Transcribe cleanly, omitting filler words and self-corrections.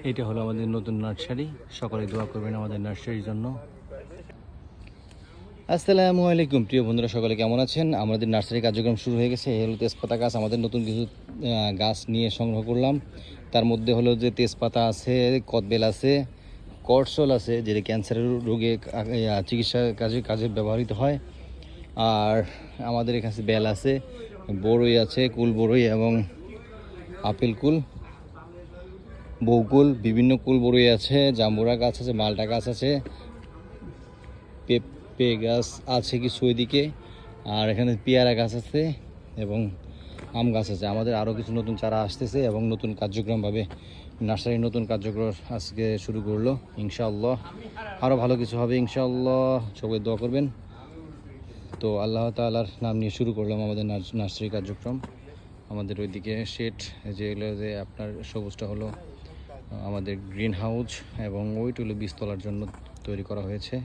এটা হলো আমাদের নতুন নার্সারি। সকলে দোয়া করবেন আমাদের নার্সারির জন্য। আসসালামু আলাইকুম প্রিয় বন্ধুরা, সকলে কেমন আছেন? আমাদের নার্সারি কার্যক্রম শুরু হয়ে গেছে। এই হলো তেজপাতা গাছ। আমাদের নতুন কিছু গাছ নিয়ে সংগ্রহ করলাম। তার মধ্যে হলো যে তেজপাতা আছে, কদবেল আছে, করসল আছে, যেটা ক্যান্সারের রোগে চিকিৎসার কাজে ব্যবহৃত হয়। আর আমাদের এখানে বেল আছে, বড়ই আছে, কুল বড়ই এবং আপেল কুল, বৌকুল, বিভিন্ন কুল বড়ই আছে, জাম্বুরা গাছ আছে, মালটা গাছ আছে, পেঁপে গাছ আছে কিছু ওইদিকে, আর এখানে পেয়ারা গাছ আছে এবং আম গাছ আছে। আমাদের আরও কিছু নতুন চারা আসতেছে এবং নতুন কার্যক্রমভাবে নার্সারির নতুন কার্যক্রম আজকে শুরু করলো। ইনশাআল্লাহ আরও ভালো কিছু হবে ইনশাআল্লাহ, সবাই দোয়া করবেন। তো আল্লাহ তাআলার নাম নিয়ে শুরু করলাম আমাদের নার্সারি কার্যক্রম। আমাদের ওইদিকে শেড, যেগুলো যে আপনার সবুজটা হলো আমাদের গ্রিন হাউস এবং ওইটা হলো বীজতলার জন্য তৈরি করা হয়েছে।